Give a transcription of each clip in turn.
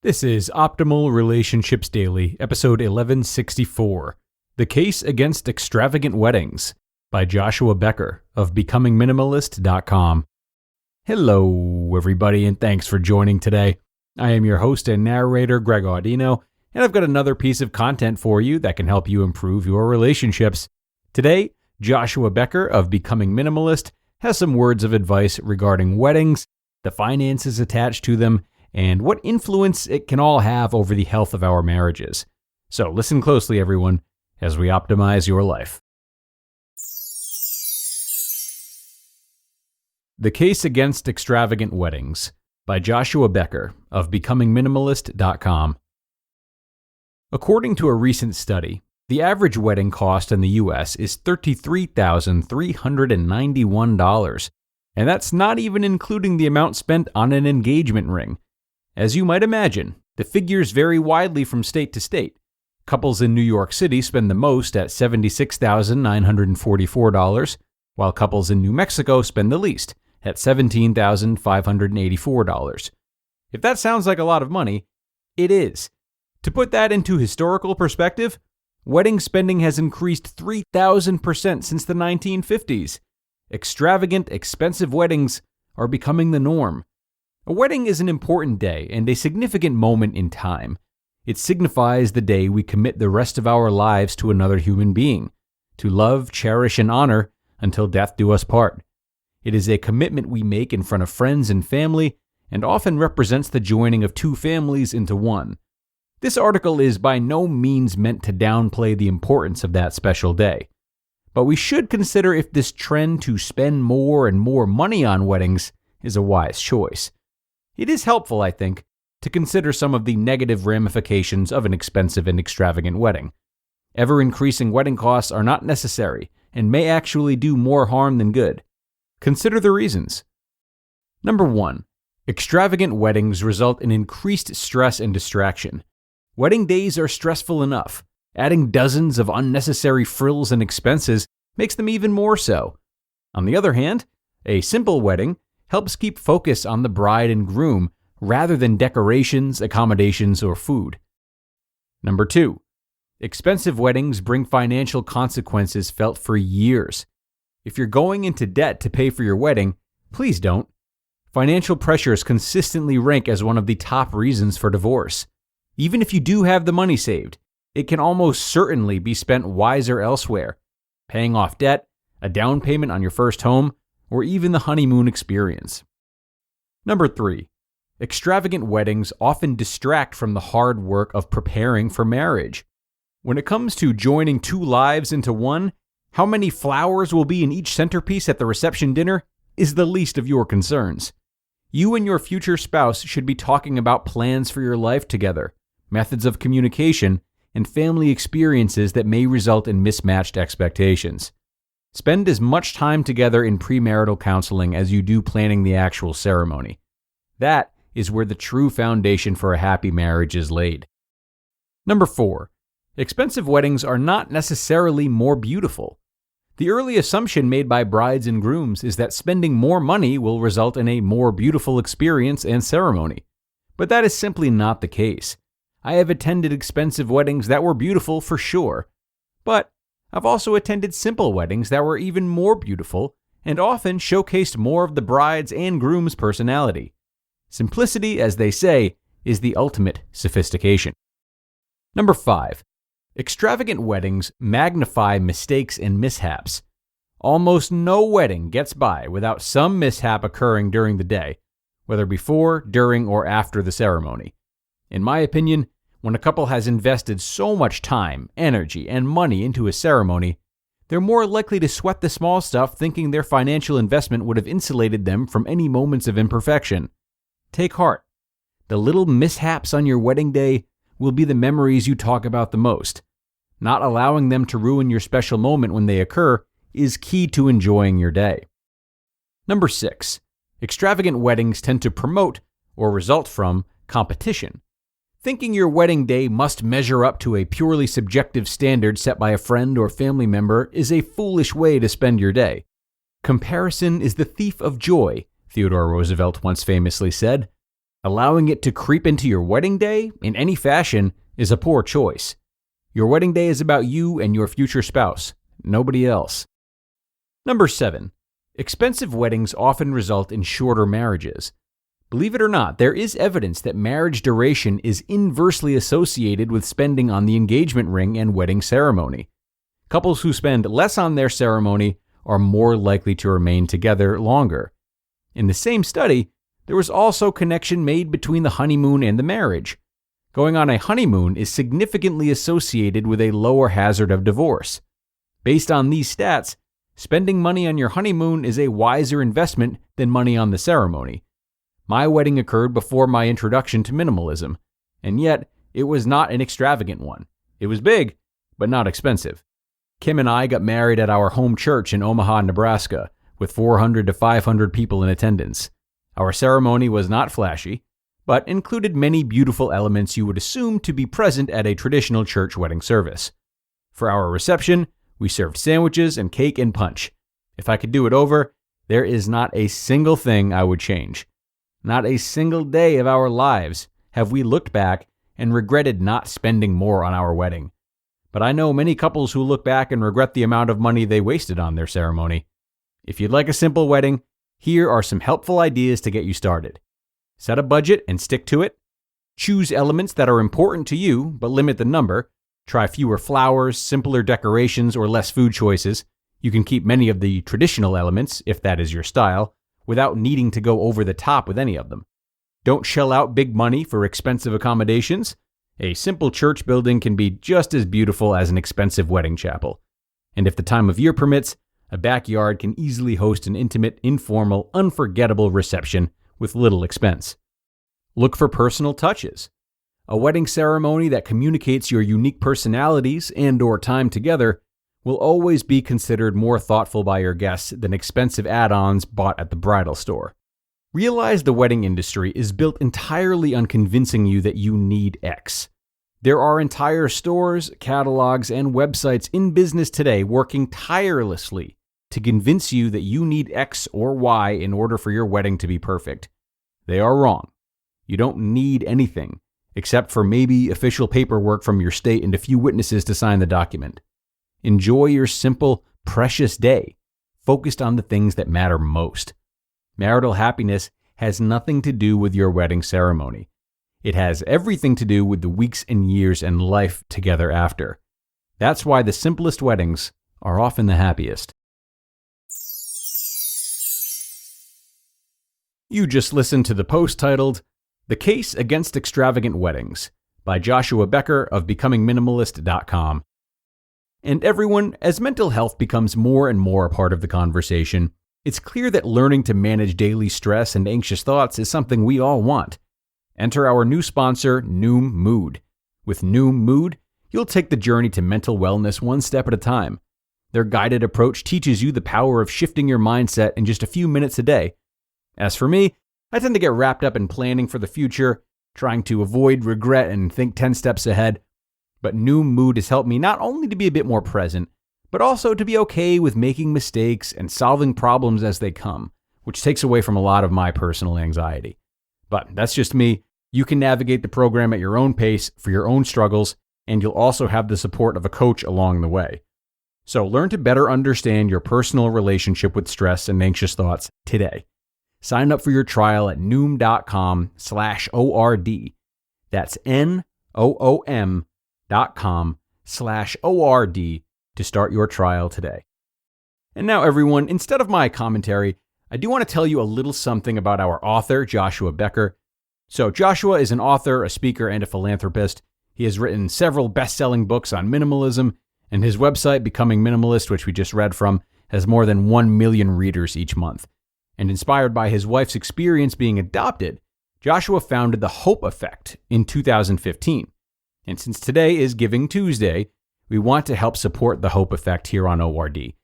This is Optimal Relationships Daily, episode 1164, The Case Against Extravagant Weddings, by Joshua Becker of BecomingMinimalist.com. Hello, everybody, and thanks for joining today. I am your host and narrator, Greg Audino, and I've got another piece of content for you that can help you improve your relationships. Today, Joshua Becker of Becoming Minimalist has some words of advice regarding weddings, the finances attached to them, and what influence it can all have over the health of our marriages. So listen closely, everyone, as we optimize your life. The Case Against Extravagant Weddings, by Joshua Becker of BecomingMinimalist.com. According to a recent study, the average wedding cost in the U.S. is $33,391, and that's not even including the amount spent on an engagement ring. As you might imagine, the figures vary widely from state to state. Couples in New York City spend the most at $76,944, while couples in New Mexico spend the least at $17,584. If that sounds like a lot of money, it is. To put that into historical perspective, wedding spending has increased 3,000% since the 1950s. Extravagant, expensive weddings are becoming the norm. A wedding is an important day and a significant moment in time. It signifies the day we commit the rest of our lives to another human being, to love, cherish, and honor until death do us part. It is a commitment we make in front of friends and family, and often represents the joining of two families into one. This article is by no means meant to downplay the importance of that special day, but we should consider if this trend to spend more and more money on weddings is a wise choice. It is helpful, I think, to consider some of the negative ramifications of an expensive and extravagant wedding. Ever-increasing wedding costs are not necessary and may actually do more harm than good. Consider the reasons. Number 1. Extravagant weddings result in increased stress and distraction. Wedding days are stressful enough. Adding dozens of unnecessary frills and expenses makes them even more so. On the other hand, a simple wedding helps keep focus on the bride and groom rather than decorations, accommodations, or food. Number 2. Expensive weddings bring financial consequences felt for years. If you're going into debt to pay for your wedding, please don't. Financial pressures consistently rank as one of the top reasons for divorce. Even if you do have the money saved, it can almost certainly be spent wiser elsewhere, paying off debt, a down payment on your first home, or even the honeymoon experience. Number 3. Extravagant weddings often distract from the hard work of preparing for marriage. When it comes to joining two lives into one, how many flowers will be in each centerpiece at the reception dinner is the least of your concerns. You and your future spouse should be talking about plans for your life together, methods of communication, and family experiences that may result in mismatched expectations. Spend as much time together in premarital counseling as you do planning the actual ceremony. That is where the true foundation for a happy marriage is laid. Number 4. Expensive weddings are not necessarily more beautiful. The early assumption made by brides and grooms is that spending more money will result in a more beautiful experience and ceremony. But that is simply not the case. I have attended expensive weddings that were beautiful for sure, but I've also attended simple weddings that were even more beautiful and often showcased more of the bride's and groom's personality. Simplicity, as they say, is the ultimate sophistication. Number 5. Extravagant weddings magnify mistakes and mishaps. Almost no wedding gets by without some mishap occurring during the day, whether before, during, or after the ceremony. In my opinion, when a couple has invested so much time, energy, and money into a ceremony, they're more likely to sweat the small stuff thinking their financial investment would have insulated them from any moments of imperfection. Take heart. The little mishaps on your wedding day will be the memories you talk about the most. Not allowing them to ruin your special moment when they occur is key to enjoying your day. Number 6. Extravagant weddings tend to promote, or result from, competition. Thinking your wedding day must measure up to a purely subjective standard set by a friend or family member is a foolish way to spend your day. Comparison is the thief of joy, Theodore Roosevelt once famously said. Allowing it to creep into your wedding day in any fashion is a poor choice. Your wedding day is about you and your future spouse, nobody else. Number 7. Expensive weddings often result in shorter marriages. Believe it or not, there is evidence that marriage duration is inversely associated with spending on the engagement ring and wedding ceremony. Couples who spend less on their ceremony are more likely to remain together longer. In the same study, there was also connection made between the honeymoon and the marriage. Going on a honeymoon is significantly associated with a lower hazard of divorce. Based on these stats, spending money on your honeymoon is a wiser investment than money on the ceremony. My wedding occurred before my introduction to minimalism, and yet it was not an extravagant one. It was big, but not expensive. Kim and I got married at our home church in Omaha, Nebraska, with 400 to 500 people in attendance. Our ceremony was not flashy, but included many beautiful elements you would assume to be present at a traditional church wedding service. For our reception, we served sandwiches and cake and punch. If I could do it over, there is not a single thing I would change. Not a single day of our lives have we looked back and regretted not spending more on our wedding. But I know many couples who look back and regret the amount of money they wasted on their ceremony. If you'd like a simple wedding, here are some helpful ideas to get you started. Set a budget and stick to it. Choose elements that are important to you, but limit the number. Try fewer flowers, simpler decorations, or less food choices. You can keep many of the traditional elements, if that is your style, without needing to go over the top with any of them. Don't shell out big money for expensive accommodations. A simple church building can be just as beautiful as an expensive wedding chapel. And if the time of year permits, a backyard can easily host an intimate, informal, unforgettable reception with little expense. Look for personal touches. A wedding ceremony that communicates your unique personalities and/or time together will always be considered more thoughtful by your guests than expensive add-ons bought at the bridal store. Realize the wedding industry is built entirely on convincing you that you need X. There are entire stores, catalogs, and websites in business today working tirelessly to convince you that you need X or Y in order for your wedding to be perfect. They are wrong. You don't need anything, except for maybe official paperwork from your state and a few witnesses to sign the document. Enjoy your simple, precious day, focused on the things that matter most. Marital happiness has nothing to do with your wedding ceremony. It has everything to do with the weeks and years and life together after. That's why the simplest weddings are often the happiest. You just listened to the post titled, "The Case Against Extravagant Weddings" by Joshua Becker of BecomingMinimalist.com. And everyone, as mental health becomes more and more a part of the conversation, it's clear that learning to manage daily stress and anxious thoughts is something we all want. Enter our new sponsor, Noom Mood. With Noom Mood, you'll take the journey to mental wellness one step at a time. Their guided approach teaches you the power of shifting your mindset in just a few minutes a day. As for me, I tend to get wrapped up in planning for the future, trying to avoid regret and think 10 steps ahead. But Noom Mood has helped me not only to be a bit more present, but also to be okay with making mistakes and solving problems as they come, which takes away from a lot of my personal anxiety. But that's just me. You can navigate the program at your own pace for your own struggles, and you'll also have the support of a coach along the way. So learn to better understand your personal relationship with stress and anxious thoughts today. Sign up for your trial at noom.com/ORD. That's NOOM.com/ORD to start your trial today. And now everyone, instead of my commentary, I do want to tell you a little something about our author, Joshua Becker. So Joshua is an author, a speaker, and a philanthropist. He has written several best-selling books on minimalism, and his website, Becoming Minimalist, which we just read from, has more than 1 million readers each month. And inspired by his wife's experience being adopted, Joshua founded the Hope Effect in 2015. And since today is Giving Tuesday, we want to help support the Hope Effect here on ORD.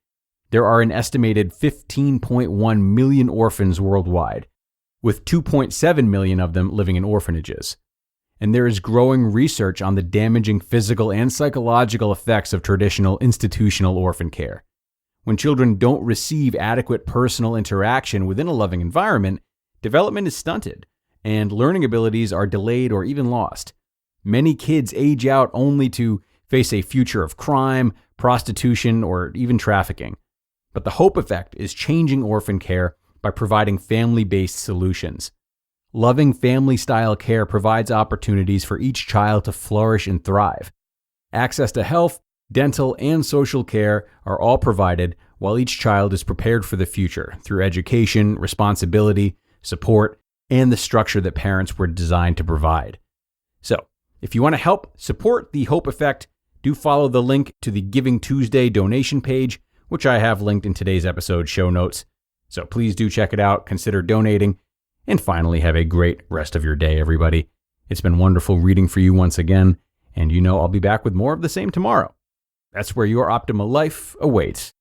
There are an estimated 15.1 million orphans worldwide, with 2.7 million of them living in orphanages. And there is growing research on the damaging physical and psychological effects of traditional institutional orphan care. When children don't receive adequate personal interaction within a loving environment, development is stunted, and learning abilities are delayed or even lost. Many kids age out only to face a future of crime, prostitution, or even trafficking. But the Hope Effect is changing orphan care by providing family-based solutions. Loving family-style care provides opportunities for each child to flourish and thrive. Access to health, dental, and social care are all provided while each child is prepared for the future through education, responsibility, support, and the structure that parents were designed to provide. So, if you want to help support the Hope Effect, do follow the link to the Giving Tuesday donation page, which I have linked in today's episode show notes. So please do check it out, consider donating, and finally have a great rest of your day, everybody. It's been wonderful reading for you once again, and I'll be back with more of the same tomorrow. That's where your optimal life awaits.